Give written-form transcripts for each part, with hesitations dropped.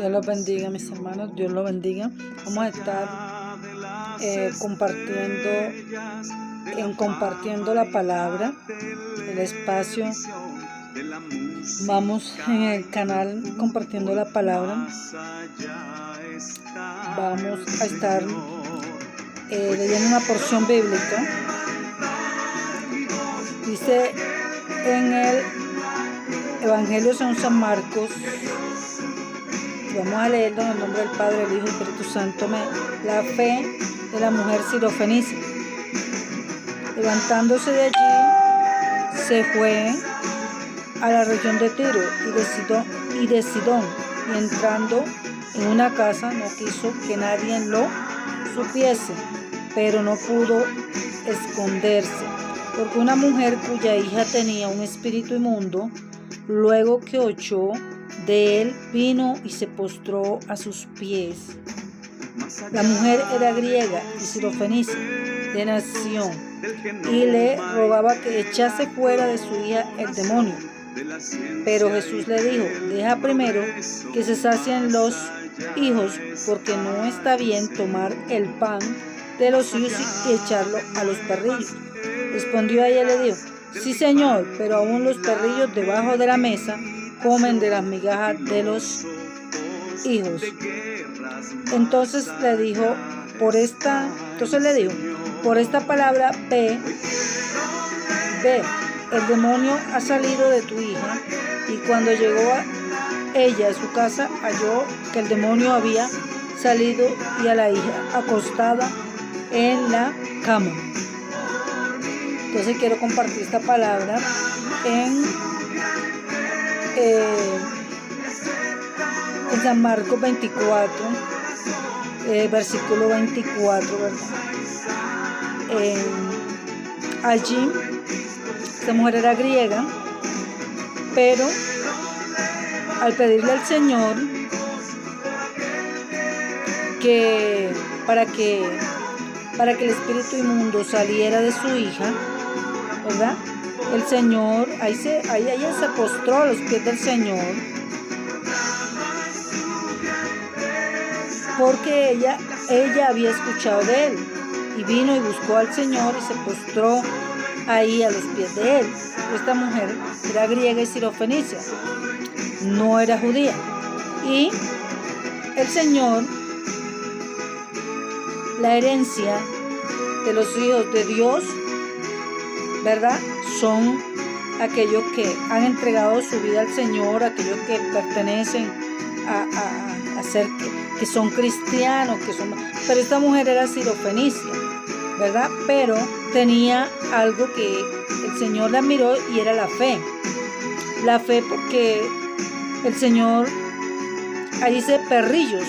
Dios los bendiga, mis hermanos. Dios los bendiga. Vamos a estar compartiendo la palabra, el espacio. Vamos en el canal compartiendo la palabra. Vamos a estar leyendo una porción bíblica. Dice en el Evangelio según San Marcos. Vamos a leerlo en el nombre del Padre, del Hijo y del Espíritu Santo. La fe de la mujer sirofenicia. Levantándose de allí, se fue a la región de Tiro y de Sidón, y entrando en una casa no quiso que nadie lo supiese, pero no pudo esconderse, porque una mujer cuya hija tenía un espíritu inmundo, luego que oyó de él, vino y se postró a sus pies. La mujer era griega y sirofenicia de nación, y le rogaba que echase fuera de su hija el demonio. Pero Jesús le dijo: deja primero que se sacien los hijos, porque no está bien tomar el pan de los hijos y echarlo a los perrillos. Respondió ella y le dijo: sí, Señor, pero aún los perrillos debajo de la mesa comen de las migajas de los hijos. Entonces le dijo, por esta palabra, ve, el demonio ha salido de tu hija. Y cuando llegó ella a su casa, halló que el demonio había salido y a la hija acostada en la cama. Entonces quiero compartir esta palabra en San Marcos 24, versículo 24, ¿verdad? Allí, esta mujer era griega, pero al pedirle al Señor que para que el espíritu inmundo saliera de su hija, ¿verdad? El Señor, ella se postró a los pies del Señor, porque ella había escuchado de él, y vino y buscó al Señor y se postró ahí a los pies de él. Esta mujer era griega y sirofenicia, no era judía, y el Señor, la herencia de los hijos de Dios, ¿verdad?, son aquellos que han entregado su vida al Señor, aquellos que pertenecen a ser que son cristianos, pero esta mujer era sirofenicia, ¿verdad? Pero tenía algo que el Señor la miró, y era la fe. La fe, porque el Señor, ahí dice perrillos.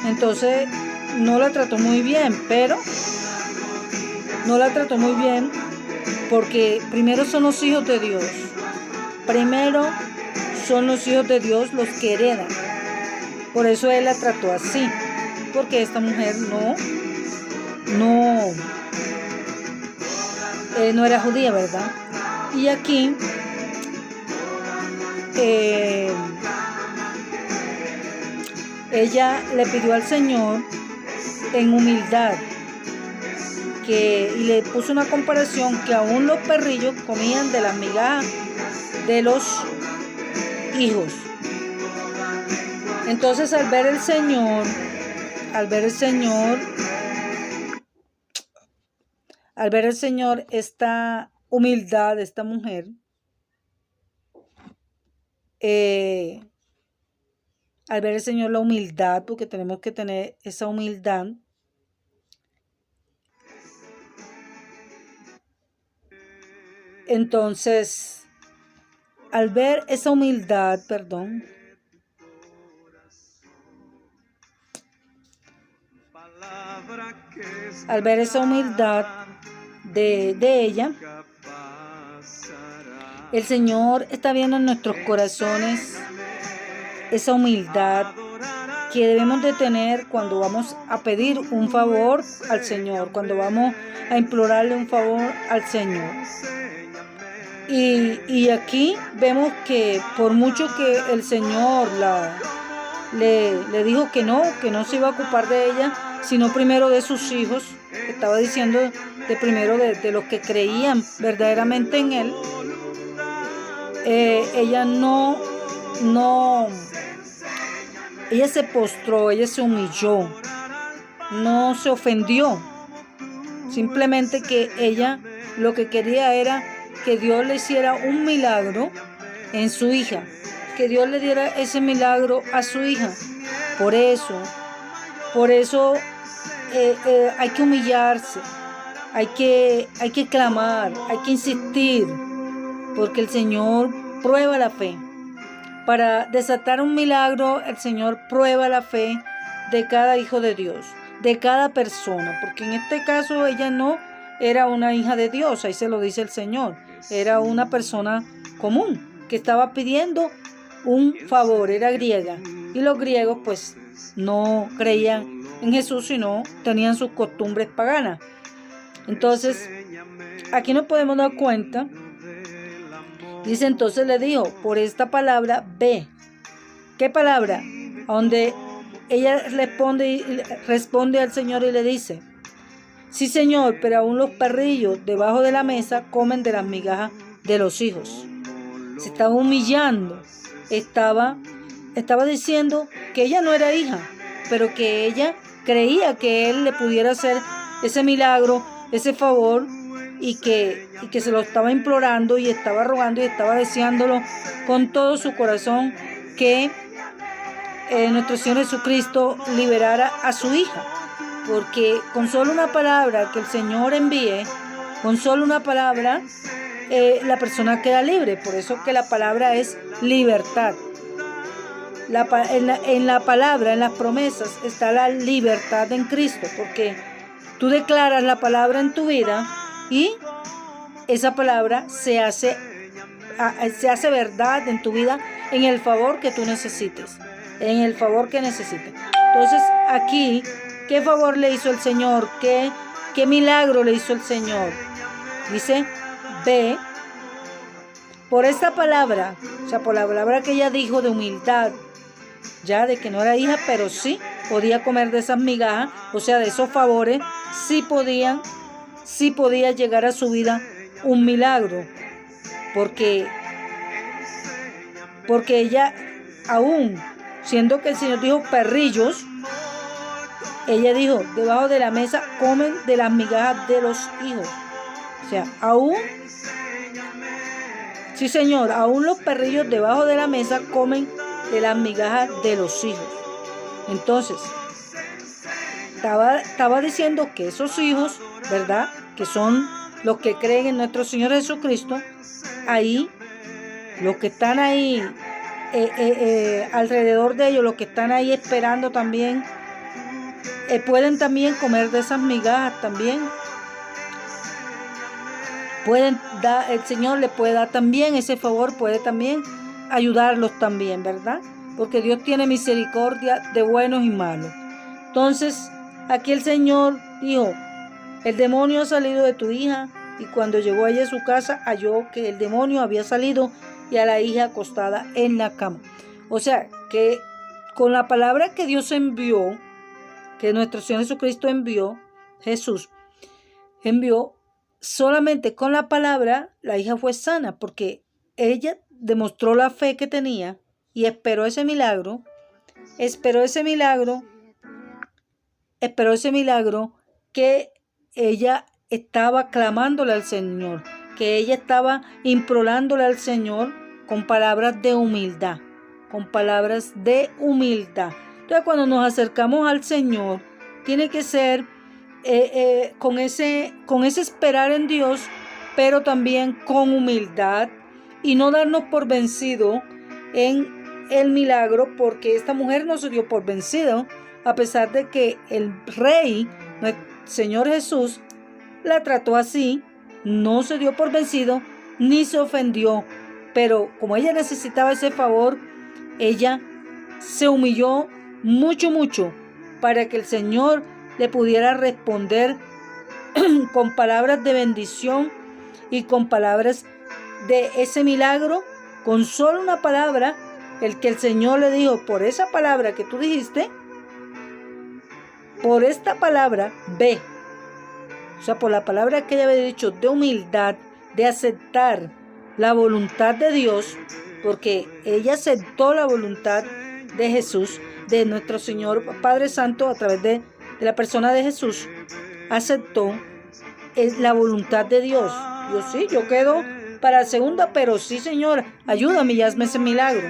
Entonces no la trató muy bien, porque primero son los hijos de Dios. Primero son los hijos de Dios los que heredan. Por eso él la trató así, porque esta mujer no era judía, ¿verdad? Y aquí ella le pidió al Señor en humildad y le puso una comparación, que aún los perrillos comían de las migajas de los hijos. Entonces al ver el Señor esta humildad de esta mujer, al ver el Señor la humildad, porque tenemos que tener esa humildad, entonces al ver esa humildad, de ella, el Señor está viendo en nuestros corazones esa humildad que debemos de tener cuando vamos a pedir un favor al Señor, cuando vamos a implorarle un favor al Señor. Y aquí vemos que por mucho que el Señor le dijo que no se iba a ocupar de ella, sino primero de sus hijos. Estaba diciendo de primero de los que creían verdaderamente en él. Ella ella se postró, ella se humilló, no se ofendió. Simplemente que ella lo que quería era que Dios le hiciera un milagro en su hija, que Dios le diera ese milagro a su hija. Por eso hay que humillarse, hay que clamar, hay que insistir, porque el Señor prueba la fe. Para desatar un milagro, el Señor prueba la fe de cada hijo de Dios, de cada persona, porque en este caso ella no era una hija de Dios, ahí se lo dice el Señor, era una persona común que estaba pidiendo un favor, era griega, y los griegos pues no creían en Jesús, sino tenían sus costumbres paganas. Entonces, aquí nos podemos dar cuenta. Dice, entonces le dijo, por esta palabra ve. ¿Qué palabra? Donde ella responde al Señor y le dice, sí, Señor, pero aún los perrillos debajo de la mesa comen de las migajas de los hijos. Se estaba humillando, estaba diciendo que ella no era hija, pero que ella creía que él le pudiera hacer ese milagro, ese favor, y que se lo estaba implorando y estaba rogando y estaba deseándolo con todo su corazón, que nuestro Señor Jesucristo liberara a su hija, porque con solo una palabra que el Señor envíe, con solo una palabra, la persona queda libre. Por eso que la palabra es libertad. En la palabra, en las promesas, está la libertad en Cristo, porque tú declaras la palabra en tu vida y esa palabra se hace verdad en tu vida, en el favor que tú necesites, en el favor que necesites. Entonces aquí, ¿qué favor le hizo el Señor? ¿Qué milagro le hizo el Señor? Dice, ve, por esta palabra, o sea, por la palabra que ella dijo de humildad, ya de que no era hija, pero sí podía comer de esas migajas, o sea, de esos favores, sí podía llegar a su vida un milagro, porque ella, aún siendo que el Señor dijo perrillos, ella dijo, debajo de la mesa comen de las migajas de los hijos. O sea, aún, sí, Señor, aún los perrillos debajo de la mesa comen de las migajas de los hijos. Entonces, estaba diciendo que esos hijos, ¿verdad?, que son los que creen en nuestro Señor Jesucristo, ahí, los que están ahí alrededor de ellos, los que están ahí esperando también, pueden también comer de esas migajas también. El Señor le puede dar también ese favor, puede también ayudarlos también, ¿verdad? Porque Dios tiene misericordia de buenos y malos. Entonces, aquí el Señor dijo, el demonio ha salido de tu hija, y cuando llegó ella a su casa, halló que el demonio había salido y a la hija acostada en la cama. O sea, que con la palabra que Dios envió, que nuestro Señor Jesucristo envió, Jesús envió, solamente con la palabra la hija fue sana, porque ella demostró la fe que tenía y esperó ese milagro que ella estaba clamándole al Señor, que ella estaba implorándole al Señor con palabras de humildad, Entonces, cuando nos acercamos al Señor, tiene que ser con ese esperar en Dios, pero también con humildad, y no darnos por vencido en el milagro, porque esta mujer no se dio por vencido, a pesar de que el Rey, nuestro Señor Jesús, la trató así, no se dio por vencido, ni se ofendió, pero como ella necesitaba ese favor, ella se humilló mucho, para que el Señor le pudiera responder con palabras de bendición y con palabras de ese milagro. Con solo una palabra, el que el Señor le dijo, por esa palabra que tú dijiste, por esta palabra, ve. O sea, por la palabra que ella había dicho de humildad, de aceptar la voluntad de Dios, porque ella aceptó la voluntad de Jesús, de nuestro Señor Padre Santo, a través de la persona de Jesús, aceptó la voluntad de Dios. Yo sí, yo quedo para la segunda, pero sí, Señor, ayúdame y hazme ese milagro.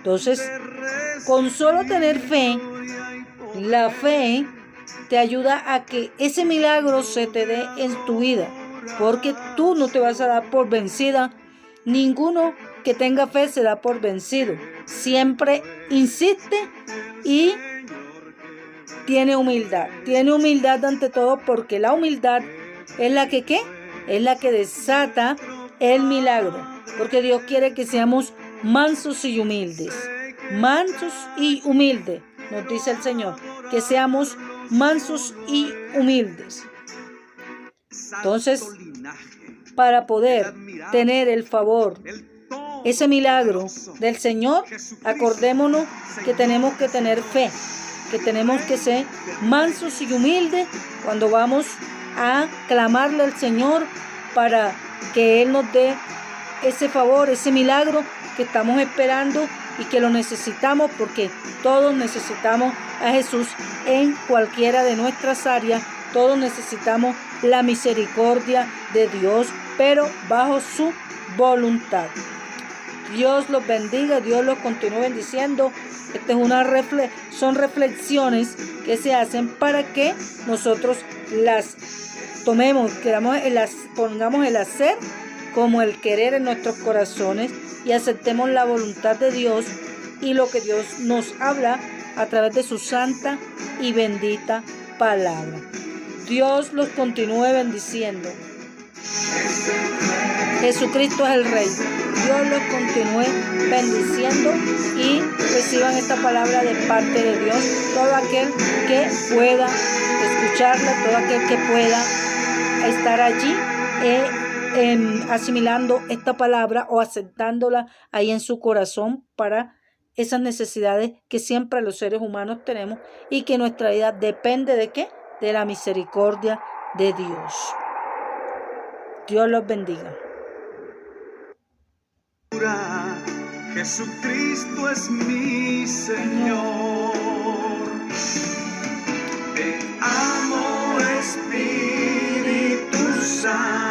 Entonces, con solo tener fe, la fe te ayuda a que ese milagro se te dé en tu vida, porque tú no te vas a dar por vencida. Ninguno que tenga fe se da por vencido. Siempre insiste y tiene humildad. Tiene humildad ante todo, porque la humildad es la que ¿qué? Es la que desata el milagro. Porque Dios quiere que seamos mansos y humildes. Mansos y humildes, nos dice el Señor. Que seamos mansos y humildes. Entonces, para poder tener el favor, ese milagro del Señor, acordémonos que tenemos que tener fe, que tenemos que ser mansos y humildes cuando vamos a clamarle al Señor para que Él nos dé ese favor, ese milagro que estamos esperando y que lo necesitamos, porque todos necesitamos a Jesús en cualquiera de nuestras áreas. Todos necesitamos la misericordia de Dios, pero bajo su voluntad. Dios los bendiga, Dios los continúe bendiciendo. Esta es son reflexiones que se hacen para que nosotros las tomemos, pongamos el hacer como el querer en nuestros corazones y aceptemos la voluntad de Dios y lo que Dios nos habla a través de su santa y bendita palabra. Dios los continúe bendiciendo. Jesucristo es el Rey. Dios los continúe bendiciendo y reciban esta palabra de parte de Dios. Todo aquel que pueda escucharla, todo aquel que pueda estar allí asimilando esta palabra o aceptándola ahí en su corazón para esas necesidades que siempre los seres humanos tenemos y que nuestra vida depende ¿de qué? De la misericordia de Dios. Dios los bendiga. Jesucristo es mi Señor. Te amo, Espíritu Santo.